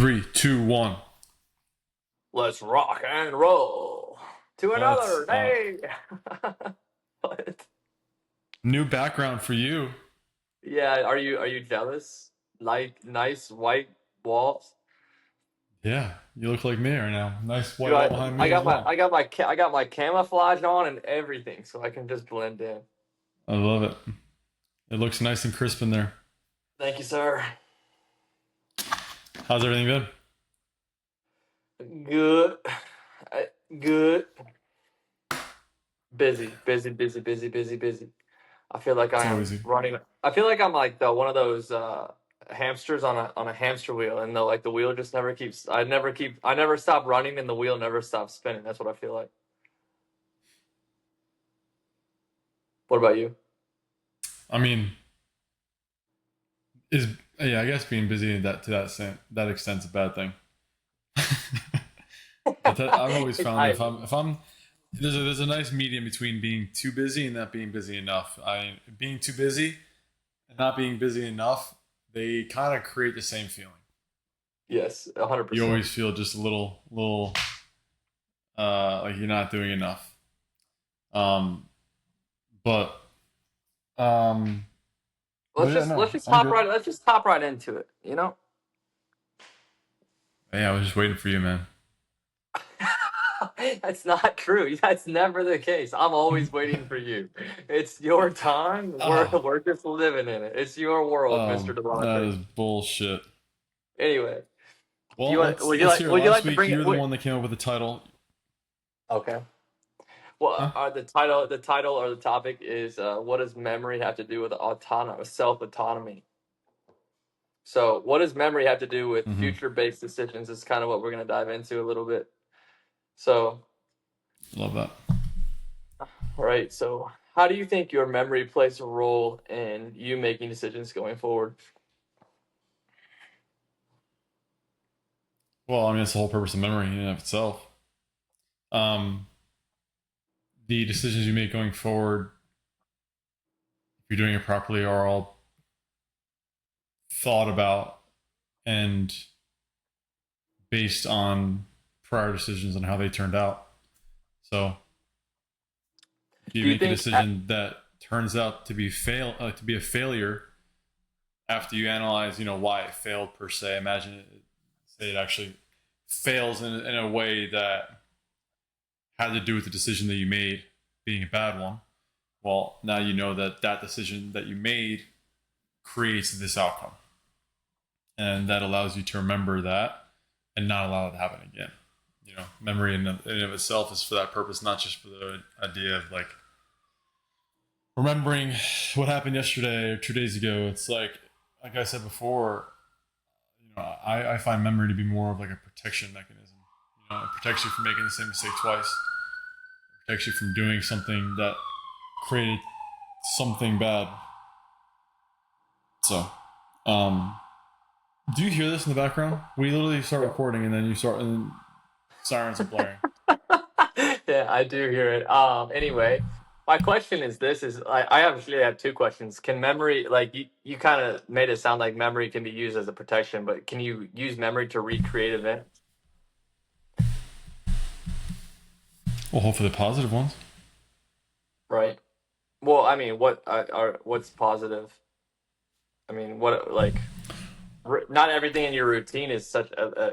Three, two, one. Let's rock and roll to Let's another day. What? new background for you. Yeah, are you jealous? Like nice white walls. Yeah, you look like me right now. Nice Do white wall I? behind I me as got my well. I got my I got my camouflage on and everything, so I can just blend in. I love it. It looks nice and crisp in there. Thank you, sir. How's everything been? Good, I- good. Busy, busy, busy, busy, busy, busy. I feel like It's I always am you. running. I feel like I'm like the one of those hamsters on a hamster wheel, and the wheel just never keeps. I never stop running, and the wheel never stops spinning. That's what I feel like. What about you? I mean, is yeah, I guess being busy that extent's a bad thing. But I've always It's found that I. if I'm there's a nice medium between being too busy and not being busy enough. I being too busy and not being busy enough, they kind of create the same feeling. Yes, a hundred You percent. always feel just a little like you're not doing enough. Um, but um, but yeah, no, Let's just I'm hop good. right. Let's just hop right into it. You know. Yeah, I was just waiting for you, man. That's not true. That's never the case. I'm always waiting for you. It's your time. Oh, We're just living in it. It's your world, Mr. that Devontae. is bullshit. Anyway, do you Well, want? let's hear it. Would you Last like to week, bring you it? were the one that came up with the title. Okay. Well, Huh? the title or the topic is what does memory have to do with self autonomy? So, what does memory have to do with Mm-hmm. future based decisions? Is kind of what we're going to dive into a little bit. So, Love that. all right. So, how do you think your memory plays a role in you making decisions going forward? Well, I mean, it's the whole purpose of memory in and of itself. Um, the decisions you make going forward, if you're doing it properly, are all thought about and based on prior decisions and how they turned out. So if you Do you make a think? decision that turns out to be a failure after you analyze, why it failed per se. Imagine say it actually fails in a way that had to do with the decision that you made being a bad one. Well, now you know that that decision that you made creates this outcome, and that allows you to remember that and not allow it to happen again. Memory in and of itself is for that purpose, not just for the idea of like remembering what happened yesterday or 2 days ago. It's like I said before, I find memory to be more of like a protection mechanism. It protects you from making the same mistake twice. It protects you from doing something that created something bad. So, um, do you hear this in the background? We literally start recording and then sirens are blaring. Yeah, I do hear it. Anyway, my question is this: is I actually have two questions. Can memory, like you kind of made it sound like memory can be used as a protection, but can you use memory to recreate events? Well, hopefully the positive ones. Right. Well, I mean, what's positive? I mean, what like not everything in your routine is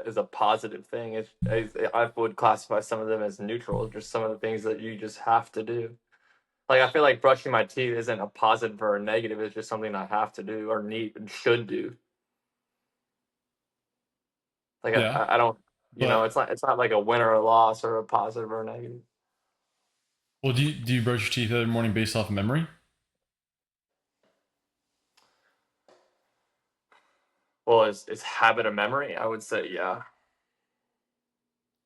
is a positive thing. I would classify some of them as neutral, just some of the things that you just have to do. Like I feel like brushing my teeth isn't a positive or a negative. It's just something I have to do or need and should do. Like Yeah, I don't, but it's not like a win or a loss or a positive or a negative. well, do you brush your teeth every morning based off of memory? Well, it's habit of memory. I would say, yeah.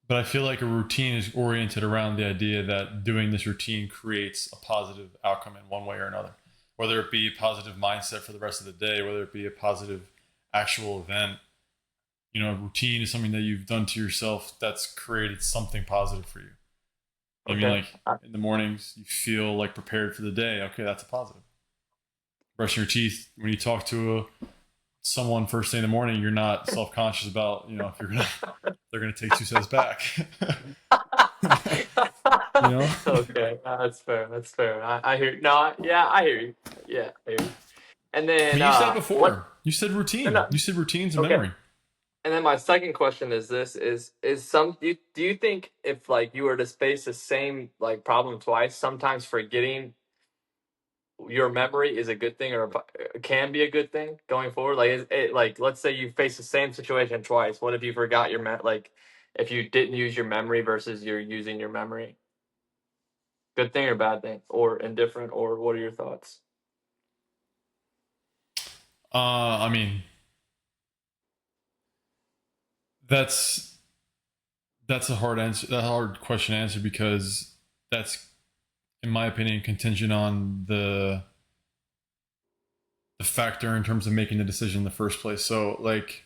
But I feel like a routine is oriented around the idea that doing this routine creates a positive outcome in one way or another. Whether it be a positive mindset for the rest of the day, whether it be a positive actual event. Routine is something that you've done to yourself that's created something positive for you. I mean, Okay. like in the mornings, you feel like prepared for the day. Okay, that's a positive. Brushing your teeth when you talk to a someone first thing in the morning, you're not self-conscious about, if they're gonna take 2 steps back. you know. Okay, that's fair. That's fair. I hear. No, yeah, I hear you. Yeah, I hear you. And I then mean, you said it what? before. You said No, routine. no. You said routines and Okay. memory. And then my second question is this: is some do you think if like you were to face the same like problem twice, sometimes forgetting your memory is a good thing or can be a good thing going forward? Like, is it like, let's say you face the same situation twice. What if you forgot your like, if you didn't use your memory versus you're using your memory? Good thing or bad thing or indifferent, or what are your thoughts? I mean, that's that's a hard answer. That hard question to answer because that's, in my opinion, contingent on the factor in terms of making the decision in the first place. So, like,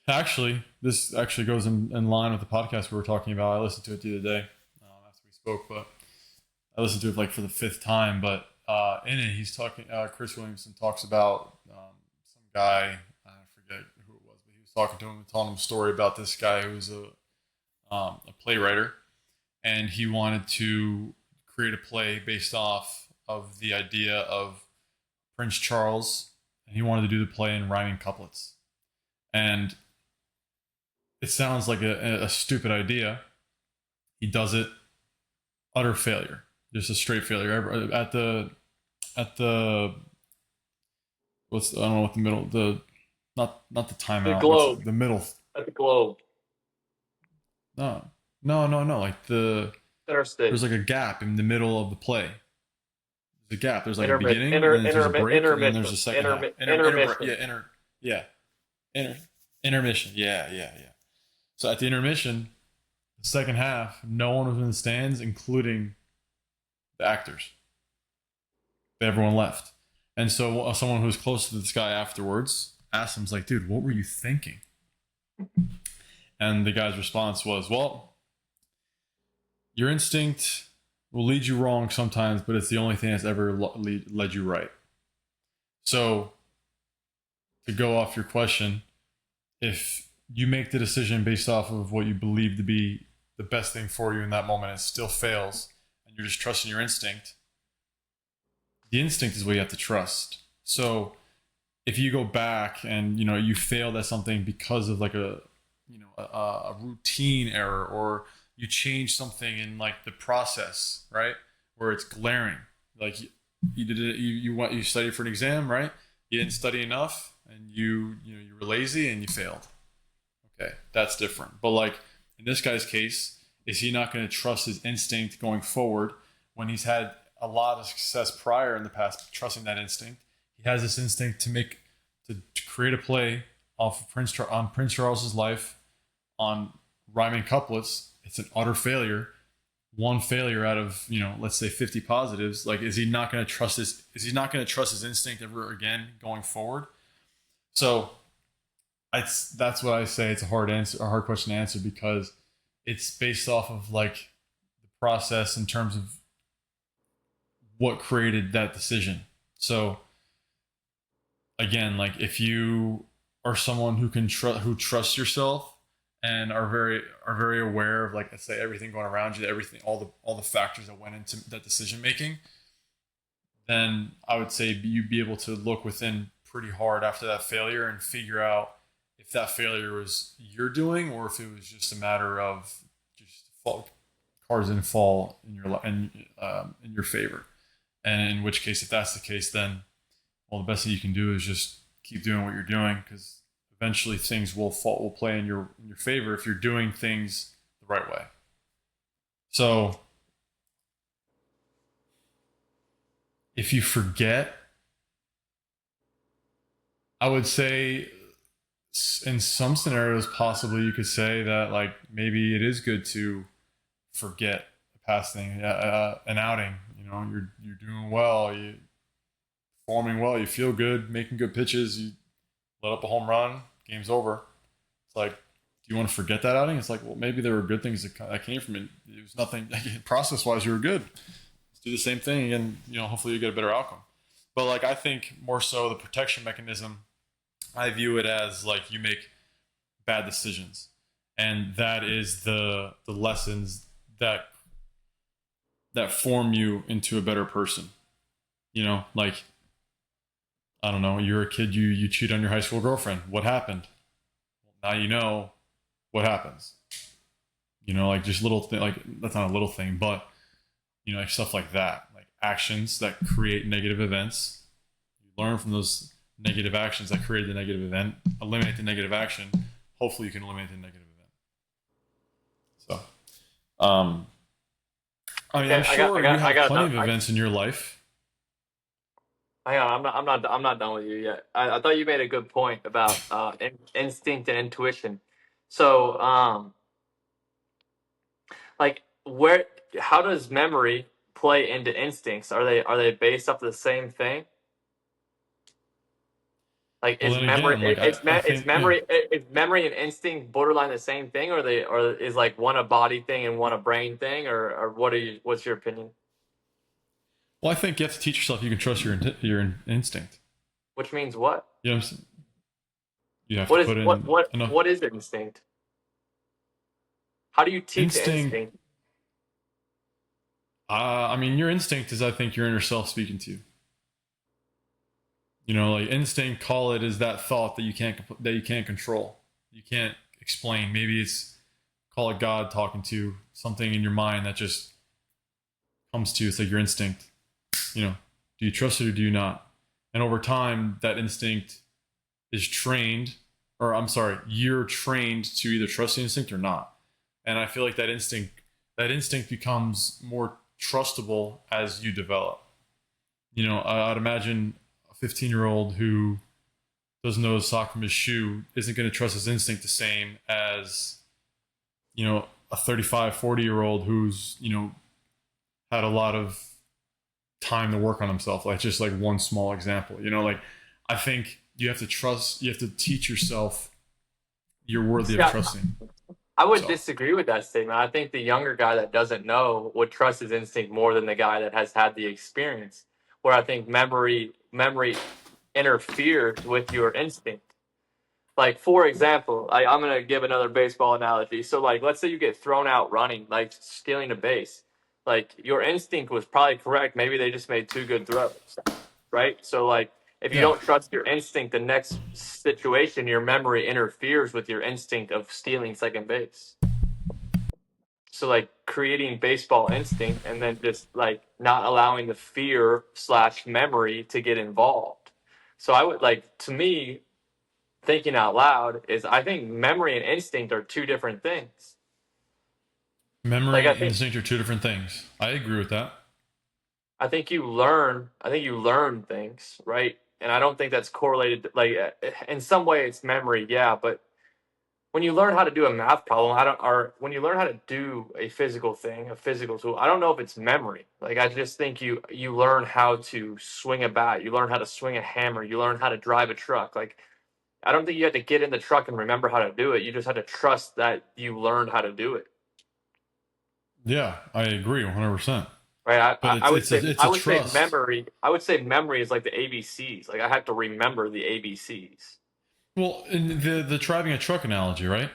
actually, this actually goes in line with the podcast we were talking about. I listened to it the other day after we spoke, but I listened to it like for the fifth time. But in it, he's talking. Chris Williamson talks about some guy. I forget who it was, but he was talking to him and telling him a story about this guy who was a playwright, and he wanted to create a play based off of the idea of Prince Charles, and he wanted to do the play in rhyming couplets. And it sounds like a stupid idea. He does it, utter failure, just a straight failure. At the what's, I don't know what the middle, the not the The timeout. What's globe. the middle? At the globe. No, no. Like Interstate. there's like a gap in the middle of the play. There's a gap. There's like a Intermit. beginning, and then there's a break, and then there's a Intermission. second half. Intermission. Yeah, intermission. Yeah. So at the intermission, the second half, no one was in the stands, including the actors. Everyone left. And so someone who was close to this guy afterwards asked him, like, dude, what were you thinking? And the guy's response was, well, your instinct will lead you wrong sometimes, but it's the only thing that's ever led you right. So to go off your question, if you make the decision based off of what you believe to be the best thing for you in that moment, it still fails, and you're just trusting your instinct, the instinct is what you have to trust. So if you go back and you failed at something because of like a routine error, or you change something in like the process, right, where it's glaring, like you did it, you studied for an exam, right, you didn't study enough, and you were lazy and you failed. Okay, that's different. But like in this guy's case, is he not going to trust his instinct going forward when he's had a lot of success prior in the past, trusting that instinct? He has this instinct to create a play off of Prince Charles's life on rhyming couplets. It's an utter failure. One failure out of let's say 50 positives. Like, is he not going to trust his? Is he not going to trust his instinct ever again going forward? So, that's what I say. It's a hard question to answer, because it's based off of like the process in terms of what created that decision. So again, like if you are someone who who trusts yourself and are very aware of, like, let's say, everything going around you, everything, all the factors that went into that decision making, then I would say you'd be able to look within pretty hard after that failure and figure out if that failure was your doing, or if it was just a matter of just cards didn't fall in your favor. And in which case, if that's the case, then, well, the best thing you can do is just keep doing what you're doing, because eventually things will play in your favor if you're doing things the right way. So if you forget, I would say in some scenarios, possibly you could say that, like, maybe it is good to forget a past thing, an outing. You're doing well, you performing well, you feel good, making good pitches, you let up a home run, game's over. It's like, do you want to forget that outing? It's like, well, maybe there were good things that came from it. It was nothing process wise, you were good. Let's do the same thing again. Hopefully you get a better outcome. But like I think more so the protection mechanism, I view it as like you make bad decisions, and that is the lessons that form you into a better person. You know, like I don't know, you're a kid, you cheat on your high school girlfriend. What happened? Now you know what happens. You know, like just little thing, like that's not a little thing, but you know, like stuff like that, like actions that create negative events. You learn from those negative actions that created the negative event, eliminate the negative action. Hopefully, you can eliminate the negative event. So, I mean, I'm Okay, sure you I have got plenty another. of events in your life. Hang on, I'm not done with you yet. I thought you made a good point about instinct and intuition. So, like, where, how does memory play into instincts? Are they based off the same thing? Like, Well, then again, like I think, yeah. is memory and instinct borderline the same thing, or is like one a body thing and one a brain thing, or what's your opinion? Well, I think you have to teach yourself you can trust your instinct. Which means what? You know what I'm saying? You have to put in enough what is instinct? How do you teach instinct. instinct? I mean, your instinct is, I think, your inner self speaking to you. You know, like instinct, call it, is that thought that you can't control, you can't explain. Maybe it's, call it God talking to something in your mind that just comes to you. It's like your instinct. You know, do you trust it or do you not? And over time, that instinct is trained, or I'm sorry, you're trained to either trust the instinct or not. And I feel like that instinct becomes more trustable as you develop. You know, I'd imagine a 15-year-old who doesn't know his sock from his shoe isn't going to trust his instinct the same as, you know, a 35, 40-year-old who's, you know, had a lot of time to work on himself. Like just like one small example, you know, like I think you have to trust, you have to teach yourself you're worthy of Yeah, trusting. I would So disagree with that statement. I think the younger guy that doesn't know would trust his instinct more than the guy that has had the experience. Where I think memory interferes with your instinct. Like for example, I'm gonna give another baseball analogy. So like, let's say you get thrown out running, like stealing a base. Like your instinct was probably correct. Maybe they just made two good throws, right? So like, if you yeah, don't trust your instinct, the next situation, your memory interferes with your instinct of stealing second base. So like creating baseball instinct and then just like not allowing the fear slash memory to get involved. So I would like, to me, thinking out loud is, I think memory and instinct are two different things. Like memory and instinct are two different things. I agree with that. I think you learn things, right? And I don't think that's correlated, like in some way it's memory, yeah, but when you learn how to do a math problem, I don't, or when you learn how to do a physical thing, a physical tool, I don't know if it's memory. Like I just think you learn how to swing a bat, you learn how to swing a hammer, you learn how to drive a truck. Like I don't think you have to get in the truck and remember how to do it. You just have to trust that you learned how to do it. Yeah, I agree 100%. Right? But it's I a would say trust. memory is like the ABCs. Like I have to remember the ABCs. Well, in the driving a truck analogy, right?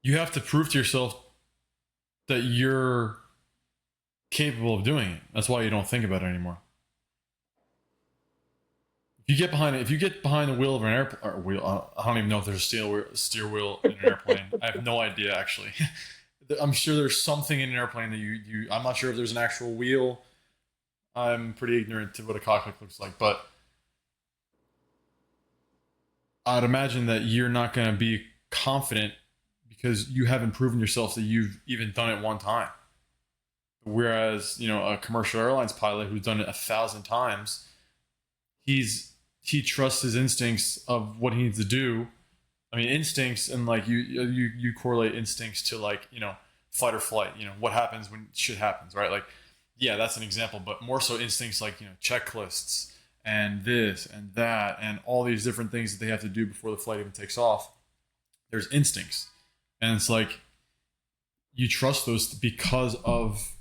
You have to prove to yourself that you're capable of doing it. That's why you don't think about it anymore. If you get behind the wheel of an airplane, or wheel, I don't even know if there's a steer wheel in an airplane. I have no idea actually. I'm sure there's something in an airplane that I'm not sure if there's an actual wheel. I'm pretty ignorant to what a cockpit looks like, but I'd imagine that you're not going to be confident because you haven't proven yourself that you've even done it one time. Whereas, you know, a commercial airlines pilot who's done it 1,000 times, he trusts his instincts of what he needs to do. I mean, instincts, and like you correlate instincts to, like, you know, fight or flight. You know, what happens when shit happens, right? Like, yeah, that's an example, but more so instincts like, you know, checklists and this and that and all these different things that they have to do before the flight even takes off. There's instincts, and it's like you trust those because of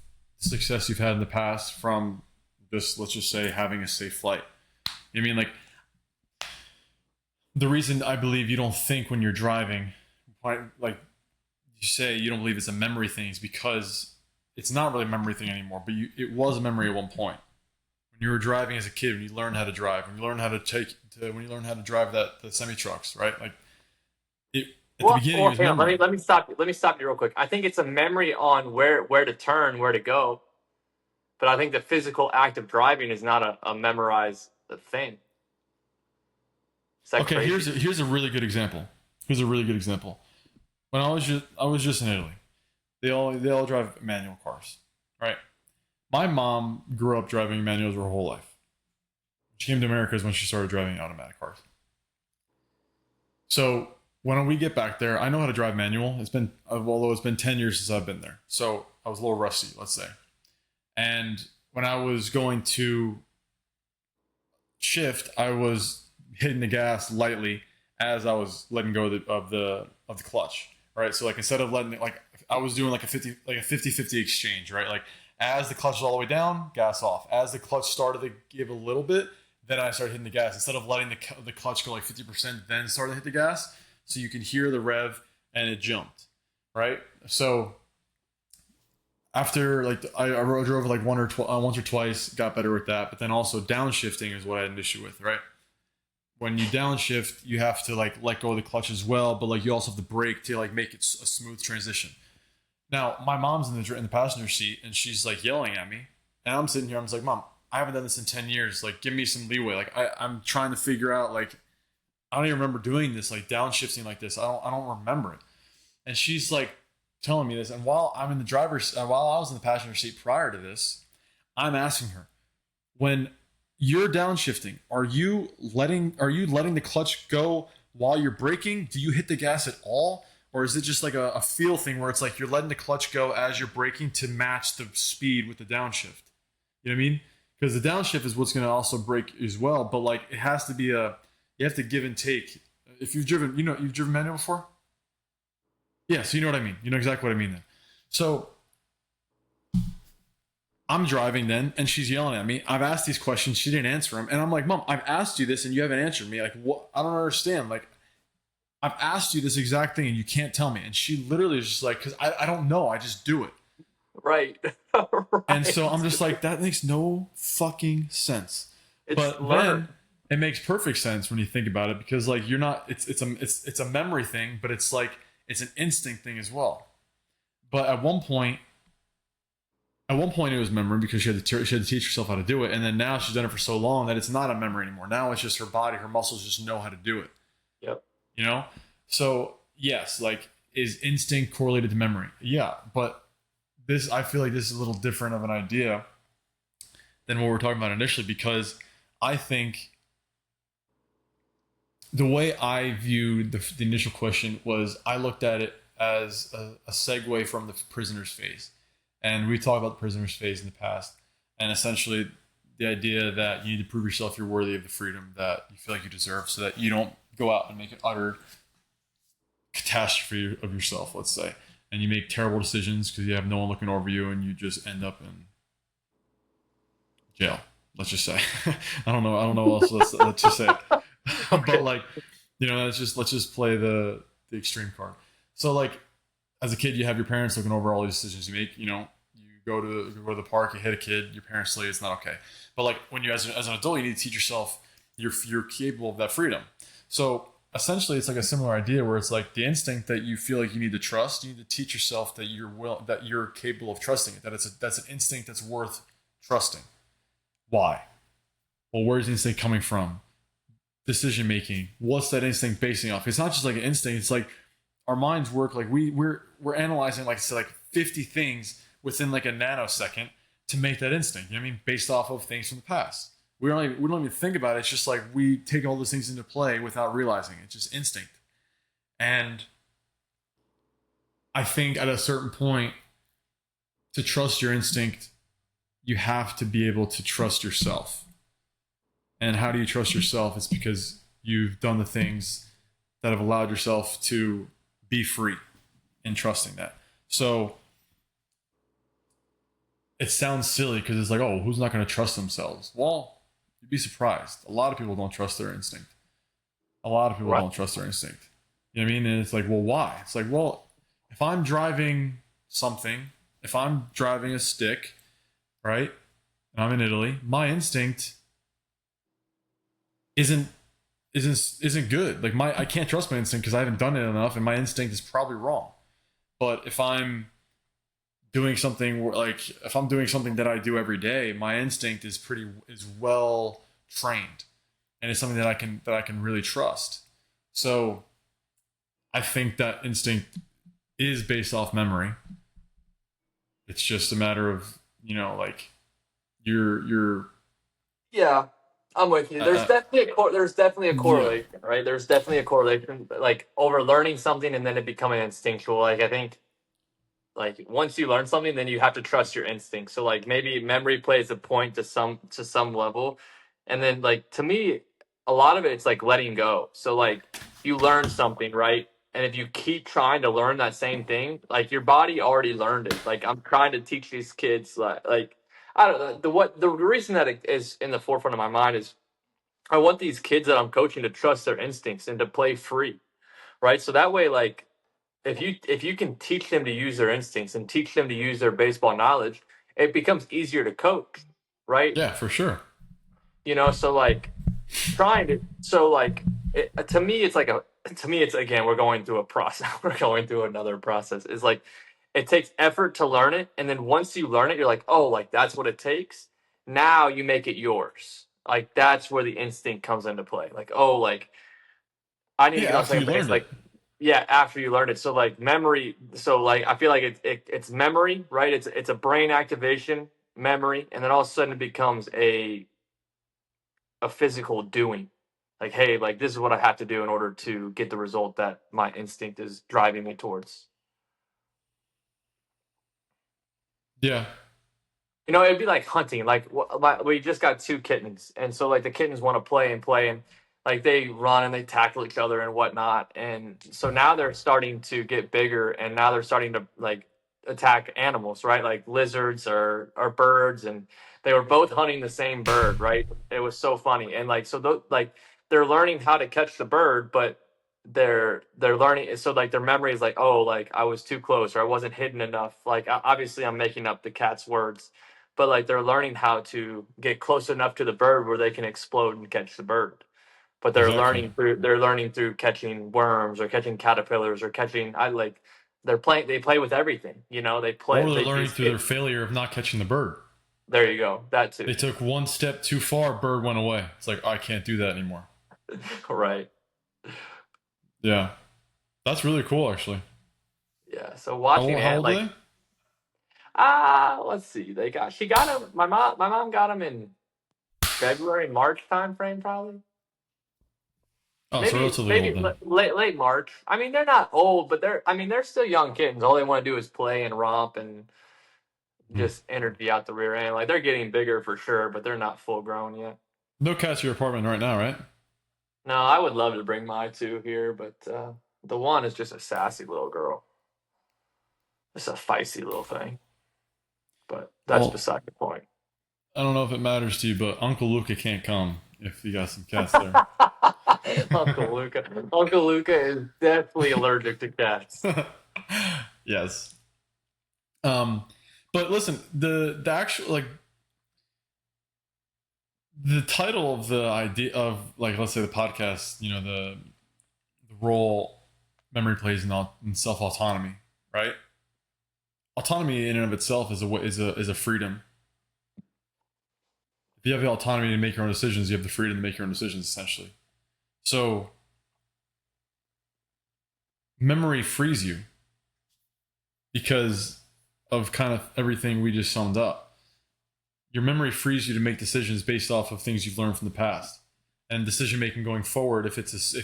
the success you've had in the past from just, let's just say, having a safe flight. I mean, like, the reason I believe you don't think when you're driving, like you say, you don't believe it's a memory thing, is because it's not really a memory thing anymore. But it was a memory at one point when you were driving as a kid. When you learned how to drive, when you learned how to drive the semi trucks, right? Like it at the beginning, it was hang on, memory. let me stop you. Let me stop you real quick. I think it's a memory on where to turn, where to go. But I think the physical act of driving is not a memorized thing. Is that Okay, crazy? here's a really good example. Here's a really good example. When I was just in Italy, they all drive manual cars, right? My mom grew up driving manuals her whole life. She came to America is when she started driving automatic cars. So when we get back there, I know how to drive manual. Although it's been 10 years since I've been there, so I was a little rusty, let's say. And when I was going to shift, I was hitting the gas lightly as I was letting go of the clutch. Right. So like instead of letting it, like I was doing like a 50-50 exchange, right? Like as the clutch was all the way down, gas off. As the clutch started to give a little bit, then I started hitting the gas. Instead of letting the clutch go like 50%, then started to hit the gas. So you can hear the rev and it jumped. Right. So after like I drove like once or twice, got better with that. But then also downshifting is what I had an issue with, right? When you downshift, you have to like let go of the clutch as well, but like you also have to brake to like make it a smooth transition. Now, my mom's in the passenger seat and she's like yelling at me, and I'm sitting here. I'm just like, Mom, I haven't done this in 10 years. Like, give me some leeway. Like, I'm trying to figure out like I don't even remember doing this like downshifting like this. I don't remember it. And she's like telling me this, and while I was in the passenger seat prior to this, I'm asking her, when you're downshifting, are you letting the clutch go while you're braking? Do you hit the gas at all? Or is it just like a feel thing where it's like you're letting the clutch go as you're braking to match the speed with the downshift? You know what I mean? Because the downshift is what's going to also brake as well. But like it has to be you have to give and take. If you've driven manual before? Yeah, so you know what I mean. You know exactly what I mean then. So I'm driving then, and she's yelling at me. I've asked these questions, she didn't answer them, and I'm like, Mom, I've asked you this, and you haven't answered me. Like, what? I don't understand. Like, I've asked you this exact thing, and you can't tell me. And she literally is just like, because I don't know, I just do it. Right. And so Right. I'm just like, that makes no fucking sense. It's But learned. then it makes perfect sense when you think about it, because like you're not. It's a memory thing, but it's like it's an instinct thing as well. But at one point, it was memory because she had to teach herself how to do it, and then now she's done it for so long that it's not a memory anymore. Now it's just her body, her muscles just know how to do it. Yep. You know, so yes, like is instinct correlated to memory? Yeah, but I feel like this is a little different of an idea than what we were talking about initially, because I think the way I viewed the initial question was I looked at it as a segue from the prisoner's phase. And we talked about the prisoner's phase in the past. And essentially, the idea that you need to prove yourself you're worthy of the freedom that you feel like you deserve, so that you don't go out and make an utter catastrophe of yourself, let's say. And you make terrible decisions because you have no one looking over you, and you just end up in jail, let's just say. I don't know what else, let's just say. Okay. But like, let's just play the extreme card. So like as a kid, you have your parents looking over all these decisions you make. You go to the park, you hit a kid, your parents tell you it's not okay. But like when you as an adult, you need to teach yourself you're capable of that freedom. So essentially, it's like a similar idea where it's like the instinct that you feel like you need to trust. You need to teach yourself that you're capable of trusting it. That's an instinct that's worth trusting. Why? Well, where's the instinct coming from? Decision making. What's that instinct basing off? It's not just like an instinct. It's like our minds work like we're analyzing like I said, like 50 things within like a nanosecond to make that instinct. You know what I mean? Based off of things from the past. We don't even think about it. It's just like we take all those things into play without realizing it. It's just instinct. And I think at a certain point, to trust your instinct, you have to be able to trust yourself. And how do you trust yourself? It's because you've done the things that have allowed yourself to be free in trusting that. So it sounds silly because it's like, oh, who's not going to trust themselves? Well, you'd be surprised. A lot of people don't trust their instinct. A lot of people Right. don't trust their instinct. You know what I mean? And it's like, well, why? It's like, well, if I'm driving something, if I'm driving a stick, right, and I'm in Italy, my instinct isn't isn't good. Like I can't trust my instinct because I haven't done it enough, and my instinct is probably wrong. But if I'm doing something like if I'm doing something that I do every day, my instinct is well trained, and it's something that I can really trust. So I think that instinct is based off memory. It's just a matter of like your Yeah, I'm with you. There's uh, definitely there's definitely a yeah. correlation, right? There's definitely a correlation, like over learning something and then it becoming instinctual. Like I think, like once you learn something, then you have to trust your instinct. So like maybe memory plays a point to some level, and then like to me, a lot of it's like letting go. So like you learn something, right? And if you keep trying to learn that same thing, like your body already learned it. Like I'm trying to teach these kids, like I don't know the reason that it is in the forefront of my mind is I want these kids that I'm coaching to trust their instincts and to play free, right? So that way, like if you can teach them to use their instincts and teach them to use their baseball knowledge, it becomes easier to coach, right? Yeah, for sure. So like to me it's like a to me it's again we're going through a process we're going through another process. It's like it takes effort to learn it, and then once you learn it you're like, oh, like that's what it takes. Now you make it yours. Like that's where the instinct comes into play. Like, oh, like I need to Yeah, get on after you second base. learned it. Like, yeah, after you learn it. So like memory. So like I feel like it's memory, right? It's a brain activation, memory, and then all of a sudden it becomes a physical doing. Like, hey, like this is what I have to do in order to get the result that my instinct is driving me towards. Yeah. It'd be like hunting. Like we just got two kittens, and so like the kittens want to play, and like they run and they tackle each other and whatnot. And so now they're starting to get bigger, and now they're starting to like attack animals, right? Like lizards or birds, and they were both hunting the same bird, right? It was so funny, and like so like they're learning how to catch the bird, but they're learning, so like their memory is like, oh, like I was too close or I wasn't hidden enough. Like obviously I'm making up the cat's words, but like they're learning how to get close enough to the bird where they can explode and catch the bird. But Exactly. they're learning through catching worms or catching caterpillars or catching I like they play with everything. Or they're They learning these through their kids. failure of not catching the bird. There you go. That They too. took one step too far, bird went away. It's like, I can't do that anymore. Right. Yeah. That's really cool, actually. Yeah. So watching How it old are like they? let's see. She got him my mom got him in February, March time frame probably. Oh, so Maybe relatively old then. late March. I mean, they're not old, but they're still young kittens. All they want to do is play and romp and Hmm. just energy out the rear end. Like they're getting bigger for sure, but they're not full grown yet. No cats at your apartment right now, right? No, I would love to bring my two here, but the one is just a sassy little girl. Just a feisty little thing. But that's Well, beside the point. I don't know if it matters to you, but Uncle Luca can't come if you got some cats there. Uncle Luca. Uncle Luca is definitely allergic to cats. Yes. Um, but listen, the actual like the title of the idea of like let's say the podcast, the role memory plays in self autonomy, right? Autonomy in and of itself is a freedom. If you have the autonomy to make your own decisions, you have the freedom to make your own decisions, essentially. So memory frees you because of kind of everything we just summed up. Your memory frees you to make decisions based off of things you've learned from the past, and decision making going forward. If it's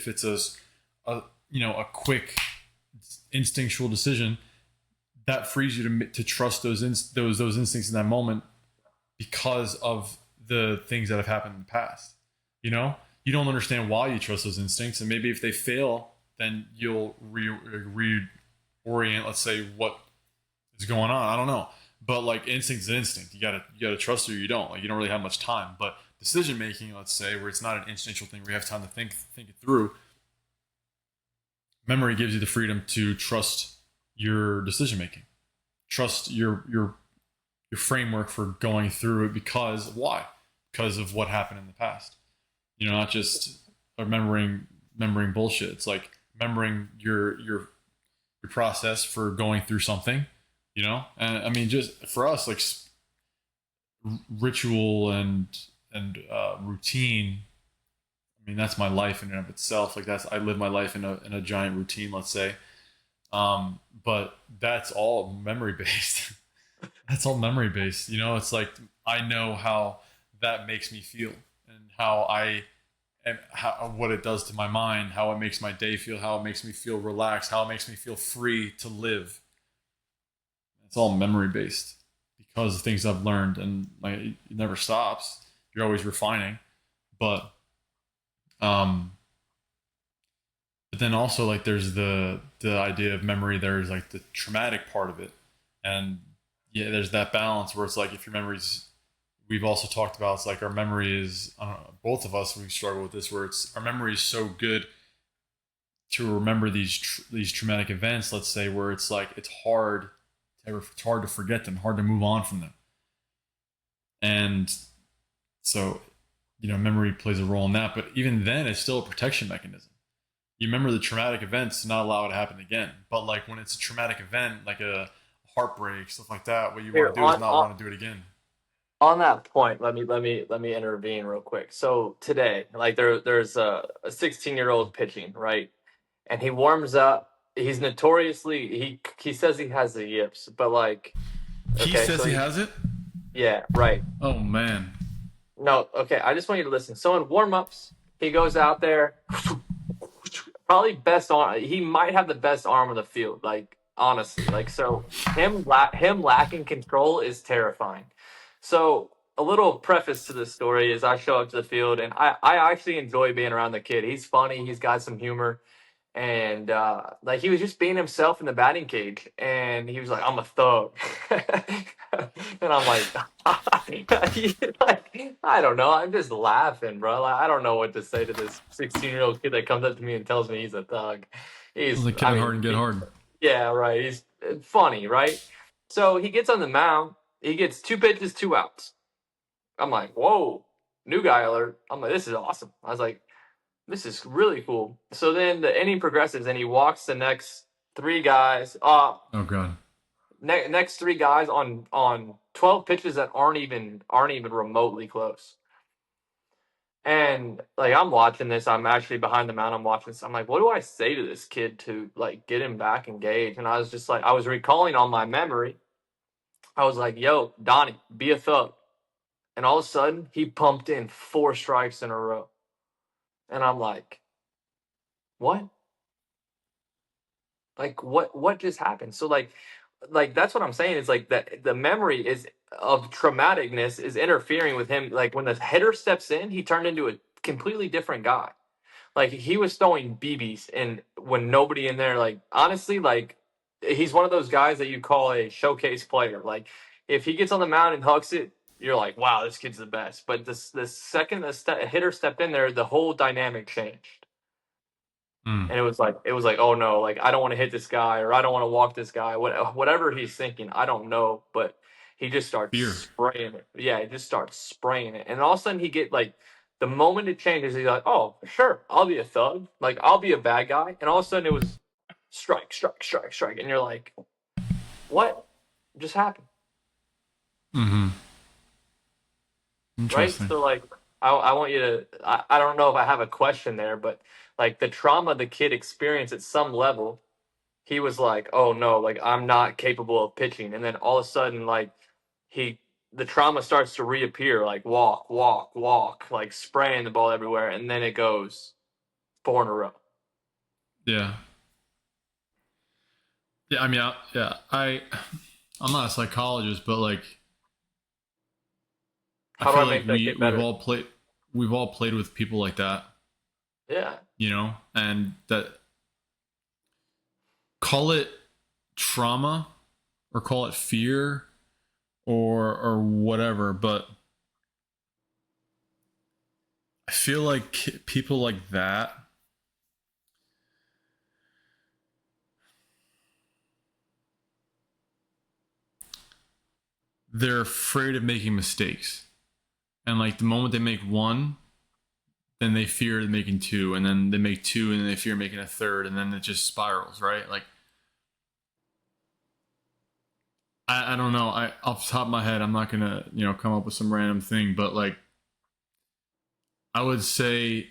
a quick instinctual decision, that frees you to trust those instincts in that moment because of the things that have happened in the past. You know, you don't understand why you trust those instincts, and maybe if they fail, then you'll reorient. Let's say what is going on. I don't know, But like instinct's an instinct. You gotta trust it or you don't. Like you don't really have much time. But decision making, let's say, where it's not an instinctual thing where you have time to think it through, memory gives you the freedom to trust your decision making. Trust your framework for going through it because why? Because of what happened in the past. Not just remembering bullshit. It's like remembering your process for going through something. And I mean, just for us, like ritual and routine. I mean, that's my life in and of itself. Like I live my life in a giant routine, let's say. But that's all memory based. That's all memory based. It's like I know how that makes me feel and and what it does to my mind, how it makes my day feel, how it makes me feel relaxed, how it makes me feel free to live. It's all memory based because of things I've learned, and like it never stops. You're always refining, but um, but then also like there's the idea of memory. There's like the traumatic part of it, and yeah, there's that balance where it's like if your memories. We've also talked about it's like our memory is both of us we struggle with this where it's our memory is so good to remember these traumatic events, let's say, where it's like it's hard to forget them, hard to move on from them. And so, memory plays a role in that, but even then it's still a protection mechanism. You remember the traumatic events to not allow it to happen again. But like when it's a traumatic event, like a heartbreak, stuff like that, what you Here, want to do is not want to do it again. on that point, let me intervene real quick. So today, like there's a 16-year-old pitching, right? And he warms up. He's notoriously he says he has the yips, but like He okay, says so he has it. yeah, right. Oh man. No, okay, I just want you to listen. So in warm-ups, he goes out there, probably best arm. He might have the best arm of the field, like honestly. Like so him lacking control is terrifying. So a little preface to this story is I show up to the field and I actually enjoy being around the kid. He's funny, he's got some humor. And like he was just being himself in the batting cage, and he was like, "I'm a thug," and I'm like, like, I don't know, I'm just laughing, bro. Like, I don't know what to say to this 16-year-old kid that comes up to me and tells me he's a thug. He's, Like I Kevin Hart mean, and Get Hard. yeah, right. He's funny, right? So he gets on the mound. He gets 2 pitches, 2 outs. I'm like, whoa, new guy alert. I'm like, this is awesome. I was like, this is really cool. So then the inning progresses, and he walks the next 3 guys. Oh god. Next 3 guys on 12 pitches that aren't even remotely close. And like I'm watching this, I'm actually behind the mound. I'm watching this. I'm like, what do I say to this kid to like get him back engaged? And I was just like, I was recalling on my memory. I was like, yo, Donnie, be a thug. And all of a sudden, he pumped in 4 strikes in a row. And I'm like, what? Like what just happened? So like that's what I'm saying is like that the memory is of traumaticness is interfering with him. Like when the hitter steps in, he turned into a completely different guy. Like he was throwing BBs and when nobody in there, like honestly, like he's one of those guys that you call a showcase player. Like if he gets on the mound and hucks it, you're like, wow, this kid's the best. But the second the hitter stepped in there, the whole dynamic changed. Mm. And it was like, oh no, like I don't want to hit this guy or I don't want to walk this guy. Whatever he's thinking, I don't know, but he just starts Fear. spraying it. Yeah, he just starts spraying it, and all of a sudden he get like the moment it changes, he's like, oh sure, I'll be a thug, like I'll be a bad guy, and all of a sudden it was strike, strike, strike, strike, and you're like, what just happened? Mm-hmm. Right? Interesting. So like I want you to I don't know if I have a question there, but like the trauma the kid experienced at some level, he was like, "Oh no, like I'm not capable of pitching." And then all of a sudden, like he, the trauma starts to reappear, like walk, walk, walk, like spraying the ball everywhere, and then it goes 4 in a row. Yeah. Yeah. I mean, I'm not a psychologist, but like, I How do I feel like make that get we've better? all played with people like that, Yeah, and that call it trauma or call it fear or whatever. But I feel like people like that, they're afraid of making mistakes. And like the moment they make one, then they fear making two, and then they make two, and then they fear making a third, and then it just spirals, right? Like I don't know. I off the top of my head, I'm not gonna come up with some random thing, but like I would say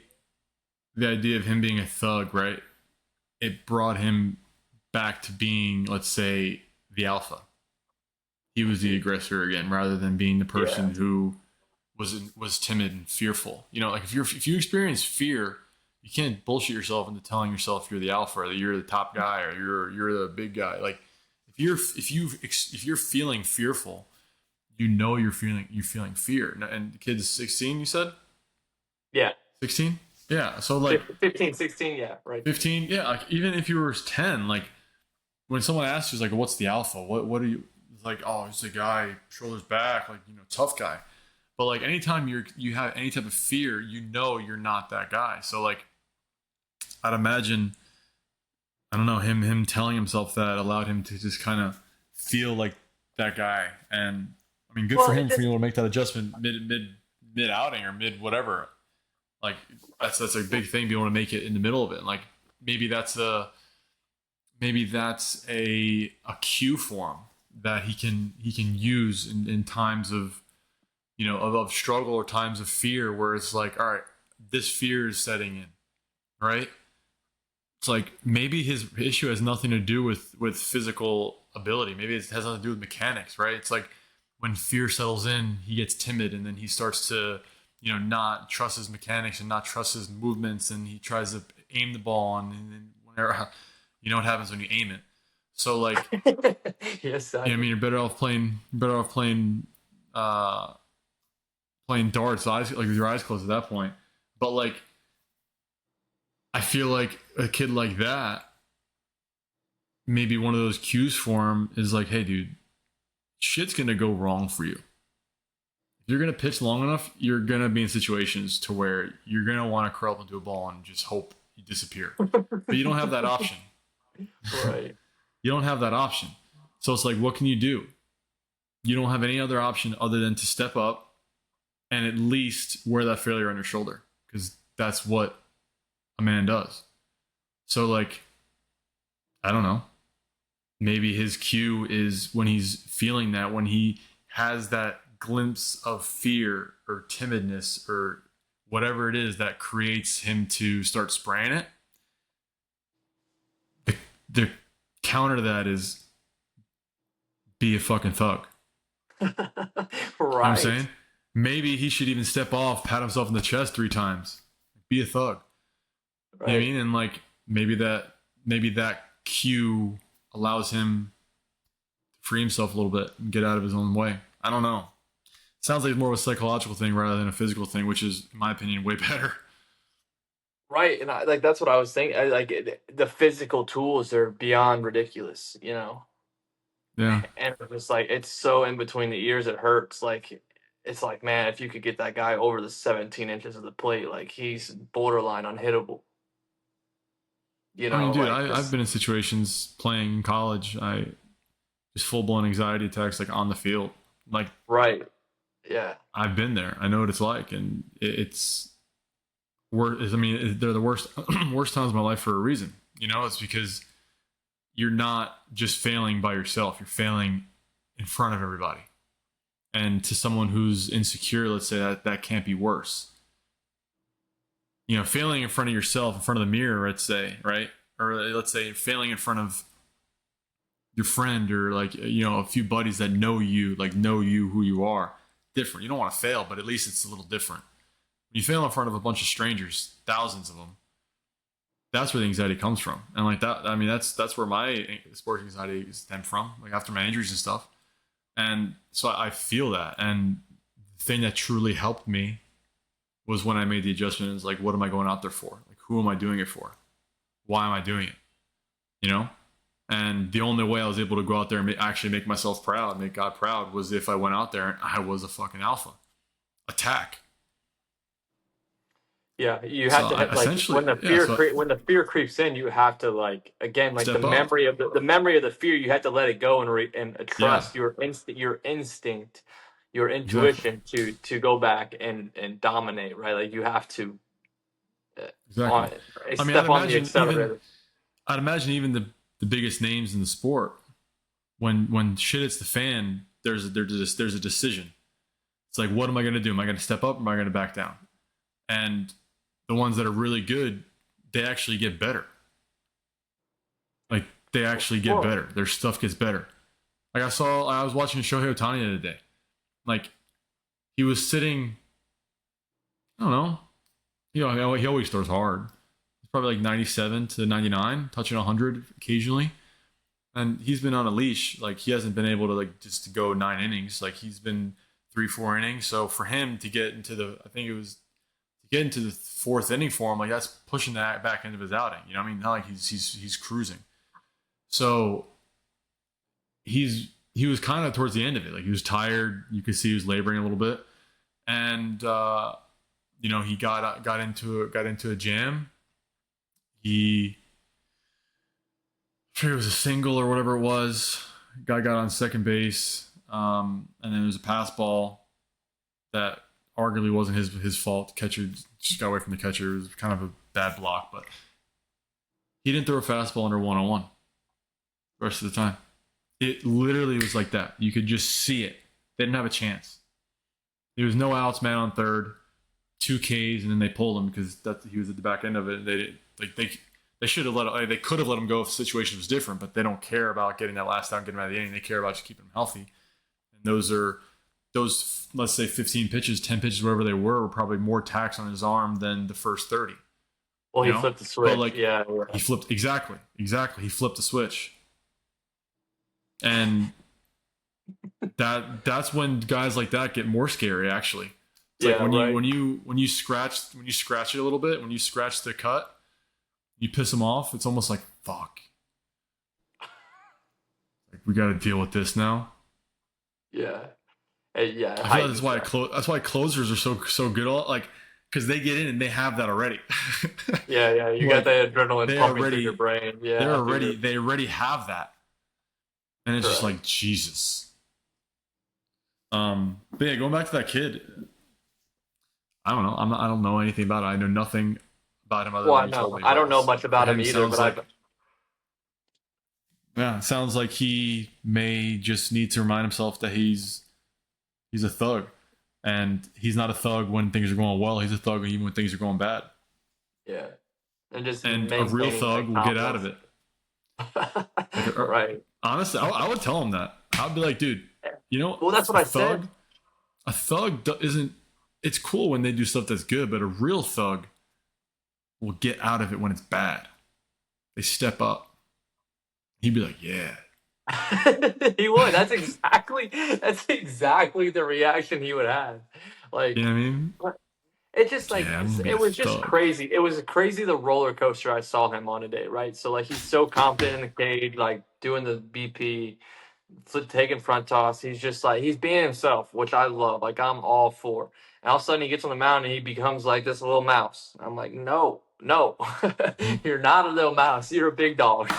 the idea of him being a thug, right? It brought him back to being, let's say, the alpha. He was the aggressor again, rather than being the Yeah. person who was timid and fearful. Like if you experience fear, you can't bullshit yourself into telling yourself you're the alpha, or that you're the top guy, or you're the big guy. Like if you're feeling fearful, you're feeling fear. And the kid's 16, you said Yeah. 16. Yeah, so like 15, 16. Yeah. Right. 15. Yeah, like even if you were 10, like when someone asks you, like, what's the alpha? What are you? It's like, oh, he's the guy, shoulders back, like tough guy. But like anytime you have any type of fear, you're not that guy. So like I'd imagine, I don't know, him telling himself that allowed him to just kind of feel like that guy. And I mean, good Well, for it him for just being able to make that adjustment mid outing or mid whatever. Like that's a big thing, being able to make it in the middle of it. Like maybe that's a a cue for him that he can use in times of of struggle or times of fear, where it's like, all right, this fear is setting in, right? It's like maybe his issue has nothing to do with physical ability. Maybe it has nothing to do with mechanics, right? It's like when fear settles in, he gets timid, and then he starts to not trust his mechanics and not trust his movements, and he tries to aim the ball, and then whenever what happens when you aim it. So like, yes, I I mean, do. you're better off playing uh playing darts, eyes like with your eyes closed at that point. But like, I feel like a kid like that, maybe one of those cues for him is like, hey, dude, shit's gonna go wrong for you. If you're gonna pitch long enough, you're gonna be in situations to where you're gonna want to curl up into a ball and just hope you disappear. But you don't have that option. Right. You don't have that option. So it's like, what can you do? You don't have any other option other than to step up and at least wear that failure on your shoulder, because that's what a man does. So like, I don't know. Maybe his cue is when he's feeling that, when he has that glimpse of fear or timidness or whatever it is that creates him to start spraying it. The, the counter to that is be a fucking thug. You know what I'm Right. saying? Maybe he should even step off, pat himself in the chest 3 times, be a thug. You know what I Right. mean? And like maybe that cue allows him to free himself a little bit and get out of his own way. I don't know. It sounds like more of a psychological thing rather than a physical thing, which is, in my opinion, way better. Right. And I like that's what I was thinking. The physical tools are beyond ridiculous, you know. Yeah. And it's just like it's so in between the ears it hurts. Like it's like, man, if you could get that guy over the 17 inches of the plate, like he's borderline unhittable. You I mean, know, dude, like I've this. been in situations playing in college. I just full blown anxiety attacks like on the field. Like Right. Yeah. I've been there. I know what it's like, and it's worse. I mean, they're the worst worst times of my life for a reason. It's because you're not just failing by yourself. You're failing in front of everybody. And to someone who's insecure, let's say, that can't be worse. Failing in front of yourself, in front of the mirror, let's say, right? Or let's say failing in front of your friend, or like a few buddies that know you who you are. Different. You don't want to fail, but at least it's a little different. When you fail in front of a bunch of strangers, thousands of them, that's where the anxiety comes from. And like that, I mean, that's where my sports anxiety stemmed from, like after my injuries and stuff. And so I feel that. And the thing that truly helped me was when I made the adjustment. Is like, what am I going out there for? Like, who am I doing it for? Why am I doing it? You know? And the only way I was able to go out there and actually make myself proud, make God proud, was if I went out there and I was a fucking alpha. Attack. Yeah, you So have to like essentially, yeah. So when the fear creeps in, you have to like again like step up. the memory of the fear. You have to let it go and Yeah, trust your instinct, your exactly, intuition to go back and dominate. Right, like you have to exactly. on I mean, step on the accelerator. I'd imagine even the biggest names in the sport, when shit hits the fan, there's a decision. It's like, what am I going to do? Am I going to step up? Or am I going to back down? And the ones that are really good, they actually get better. Like they actually get Well, better. Their stuff gets better. Like I was watching Shohei Ohtani the other day. Like he was sitting, I don't know. He always throws hard. He's probably like 97 to 99, touching 100 occasionally. And he's been on a leash. Like he hasn't been able to like just to go 9 innings. Like he's been 3, 4 innings. So for him to get into I think it was to get into the fourth inning for him, like that's pushing that back end of his outing. You know what I mean? Not like he's cruising. So he was kind of towards the end of it. Like he was tired. You could see he was laboring a little bit, and he got into a jam. He, I'm sure it was a single or whatever it was. Guy got on second base, and then there was a pass ball that arguably wasn't his fault. Catcher just got away from the catcher. It was kind of a bad block, but he didn't throw a fastball under 101 the rest of the time. It literally was like that. You could just see it. They didn't have a chance. There was no outs, man on third, 2 Ks, and then they pulled him because he was at the back end of it. And they should have they could have let him go if the situation was different, but they don't care about getting that last out, getting him out of the inning. They care about just keeping him healthy. And those let's say 15 pitches, 10 pitches, whatever they were probably more tax on his arm than the first 30. well, You he know, flipped the switch. but like Yeah, he flipped exactly. He flipped the switch. And that's when guys like that get more scary. Actually, it's like yeah, right. when you scratch it a little bit, when you scratch the cut, you piss them off. It's almost like fuck. Like we got to deal with this now. Yeah, yeah. I feel like that's why closers are so good. Like because they get in and they have that already. Yeah, yeah. You got Like the adrenaline pumping through your brain. Yeah, they already have that, and it's just correct. like Jesus. But yeah, going back to that kid, I don't know. I don't know anything about it. I know nothing about him other Well, than I you told know. me. I But don't know much for about him him, either, sounds but like I've yeah, it sounds like he may just need to remind himself that he's a thug, and he's not a thug when things are going well. He's a thug even when things are going bad. yeah, and just And a real maintaining thug that will get out of confidence. it. Like, Right. honestly, I would tell him that. I'd be like, dude, you know, Well, that's what I said. a thug isn't. It's cool when they do stuff that's good, but a real thug will get out of it when it's bad. They step up. He'd be like, yeah, He would. That's exactly the reaction he would have. you Like know what I mean? it just like Yeah, I'm gonna be a it was just thug. crazy. It was crazy the roller coaster I saw him on today, right? So like he's so confident in the cage, like doing the BP, taking front toss. He's just like he's being himself, which I love. Like I'm all for. And all of a sudden he gets on the mound and he becomes like this little mouse. I'm like, no, no, Mhm. you're not a little mouse. You're a big dog.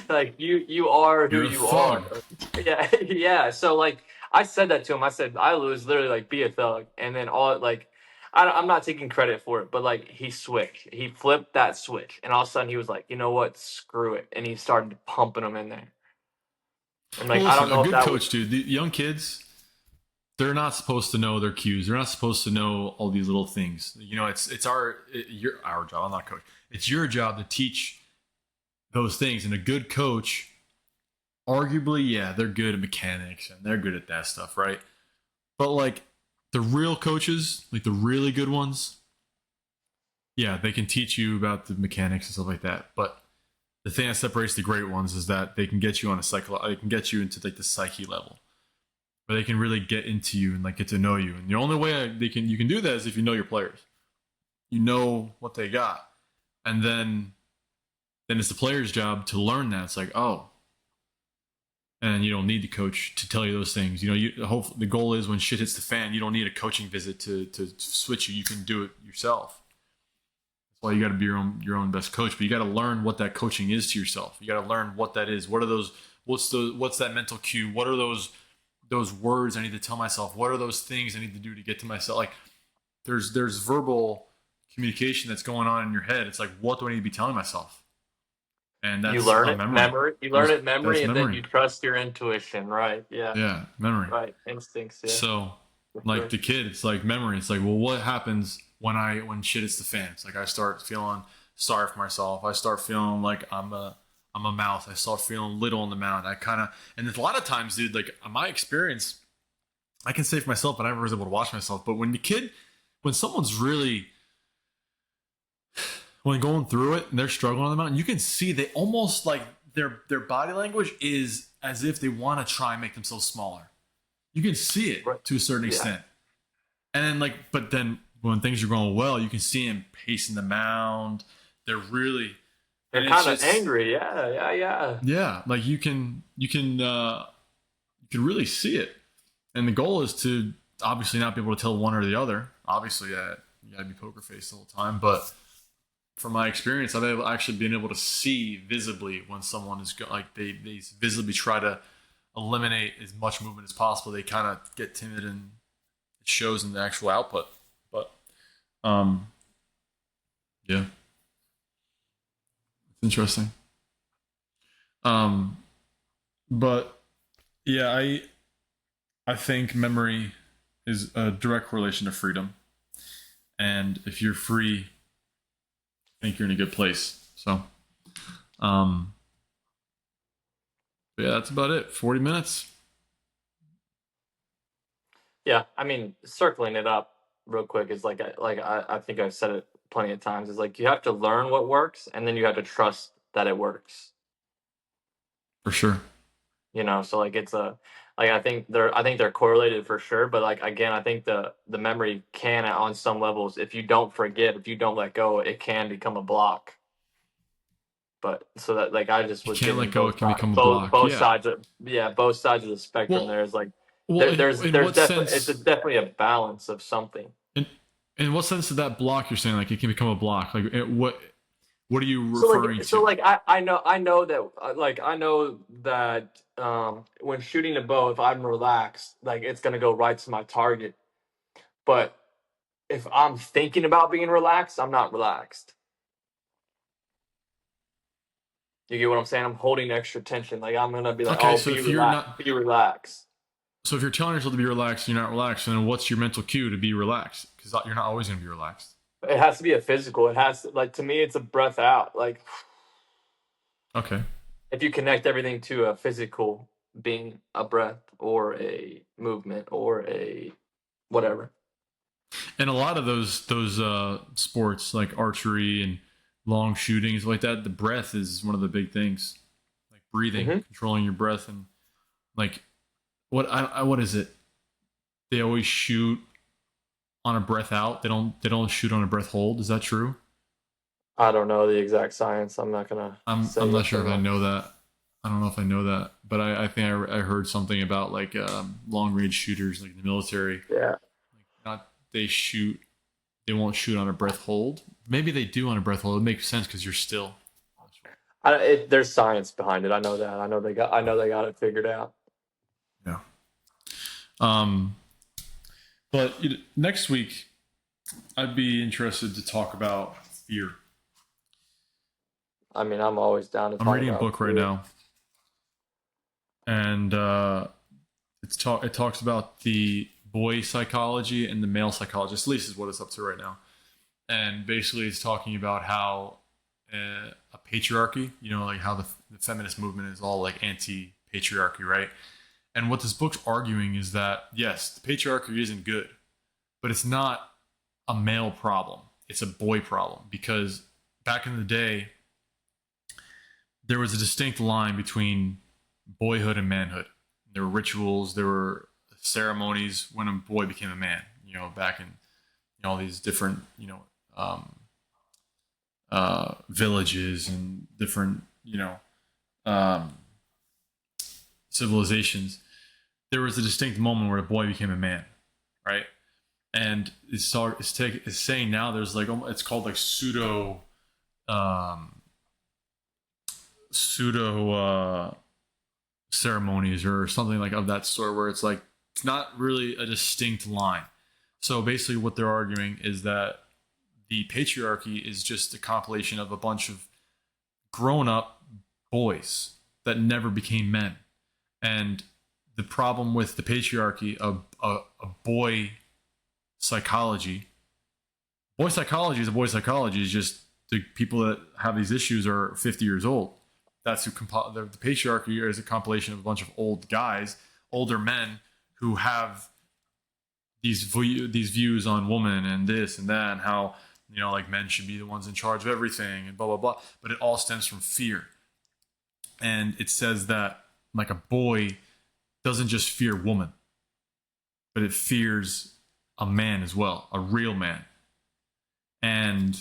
Like you are who You're a you are. thug. Yeah, yeah. So like I said that to him. I said I was literally like be a thug, and then all like. I'm not taking credit for it, but like he switched, he flipped that switch, and all of a sudden he was like, you know what, screw it, and he started pumping them in there. And like Well, I listen, don't a know if good that was coach, dude. The young kids, they're not supposed to know their cues. They're not supposed to know all these little things. You know, it's our job. I'm not a coach. It's your job to teach those things. And a good coach, arguably, yeah, they're good at mechanics and they're good at that stuff, right? But like the real coaches, like the really good ones, yeah, they can teach you about the mechanics and stuff like that. But the thing that separates the great ones is that they can get you on a they can get you into like the psyche level, where they can really get into you and like get to know you. And the only way you can do that is if you know your players, you know what they got, and then then it's the player's job to learn that. It's like, oh, and you don't need the coach to tell you those things. The goal is when shit hits the fan, you don't need a coaching visit to switch you. You can do it yourself. That's why you got to be your own best coach. But you got to learn what that coaching is to yourself. You got to learn what that is. What are those? What's that mental cue? What are those words I need to tell myself? What are those things I need to do to get to myself? Like there's verbal communication that's going on in your head. It's like, what do I need to be telling myself? And You that's learn a it memory. memory. You learn it That's memory, and then memory. you trust your intuition. Right? Yeah. Yeah, memory. Right. Instincts. Yeah. So, For like sure. the kid, it's like memory. It's like, well, what happens when shit hits the fan? It's like I start feeling sorry for myself. I start feeling like I'm a mouth. I start feeling little in the mouth. I kind of, and a lot of times, dude, like my experience, I can say for myself, but I never was able to watch myself. But when someone's really when going through it and they're struggling on the mountain, you can see they almost like their body language is as if they want to try and make themselves smaller. You can see it Right. to a certain Yeah. extent. And then but then when things are going well, you can see them pacing the mound. They're really, They're and it's kind of just, angry. Yeah. Yeah. Yeah. yeah, like you can really see it. And the goal is to obviously not be able to tell one or the other. Obviously, you gotta be poker faced the whole time. But from my experience, I've actually been able to see visibly when someone is like they visibly try to eliminate as much movement as possible. They kind of get timid, and it shows in the actual output. But yeah, it's interesting. Um, but yeah, I think memory is a direct correlation to freedom, and if you're free, I think you're in a good place. So, um, but yeah, that's about it. 40 minutes. Yeah. I mean, circling it up real quick is I think I've said it plenty of times. Is like you have to learn what works, and then you have to trust that it works. For sure. So like it's a like I think they're correlated for sure, but like again, I think the memory can on some levels, if you don't forget, if you don't let go, it can become a block. But so that like I just If you was can't giving let go, both it can sides, become a block. both Yeah. sides of both sides of the spectrum. Well, There's like well, in there's what definitely it's sense? definitely a balance of something. In, in what sense did that block you're saying like it can become a block? Like what are you So referring to? I know that I know that when shooting a bow, if I'm relaxed, like it's gonna go right to my target. But if I'm thinking about being relaxed, I'm not relaxed. You get what I'm saying? I'm holding extra tension. Like I'm gonna be like, Okay, oh, so if you're not, be relaxed. so if you're telling yourself to be relaxed, you're not relaxed. Then what's your mental cue to be relaxed? Because you're not always going to be relaxed. It has to be a physical. It has to, like, to me, it's a breath out. Like Okay. if you connect everything to a physical being, a breath or a movement or a whatever. And a lot of those sports like archery and long shootings like that, the breath is one of the big things. Like breathing, Hmm. controlling your breath, and like what is it? They always shoot on a breath out. They don't shoot on a breath hold. Is that true? I don't know the exact science. I'm not gonna say I'm not yes sure or if I no. know that. I don't know if I know that, but I think I heard something about like long range shooters like the military. Yeah, Like not they shoot, they won't shoot on a breath hold. Maybe they do on a breath hold. It makes sense because you're still. there's science behind it. I know that. I know they got it figured out. Yeah. Um, but next week, I'd be interested to talk about fear. I mean, I'm always down to I'm talk reading a about book right fear. now, and it talks about the boy psychology and the male psychologist. At least is what it's up to right now. And basically, it's talking about how a patriarchy, like how the feminist movement is all like anti-patriarchy, right? And what this book's arguing is that yes, the patriarchy isn't good, but it's not a male problem. It's a boy problem because back in the day, there was a distinct line between boyhood and manhood. There were rituals, there were ceremonies when a boy became a man. Back in all these different um, villages and different, um, civilizations, there was a distinct moment where a boy became a man, right? And it's saying now there's like, it's called like um, pseudo ceremonies or something like of that sort, where it's like it's not really a distinct line. So basically, what they're arguing is that the patriarchy is just a compilation of a bunch of grown up boys that never became men. And the problem with the patriarchy, a boy psychology is a boy psychology, is just the people that have these issues are 50 years old. That's who the patriarchy is a compilation of a bunch of old guys, older men who have these views on woman and this and that, and how, like, men should be the ones in charge of everything and blah blah blah. But it all stems from fear. And it says that, like, a boy doesn't just fear woman, but it fears a man as well, a real man. And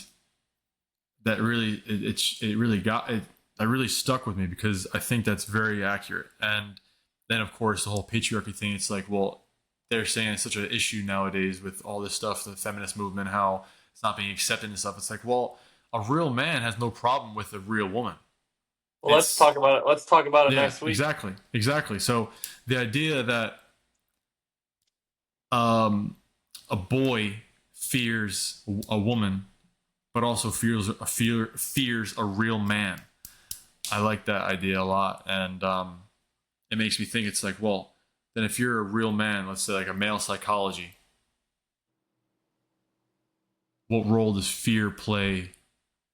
that really it really got it that really stuck with me, because I think that's very accurate. And then, of course, the whole patriarchy thing, it's like, well, they're saying it's such an issue nowadays with all this stuff, the feminist movement, how it's not being accepted and stuff. It's like, well, a real man has no problem with a real woman. Well, let's talk about it. Let's talk about it Yeah, next week. exactly. So the idea that a boy fears a woman, but also fears a real man. I like that idea a lot, and it makes me think. It's like, well, then if you're a real man, let's say like a male psychology, what role does fear play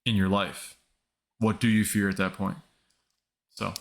in your life? What do you fear at that point? So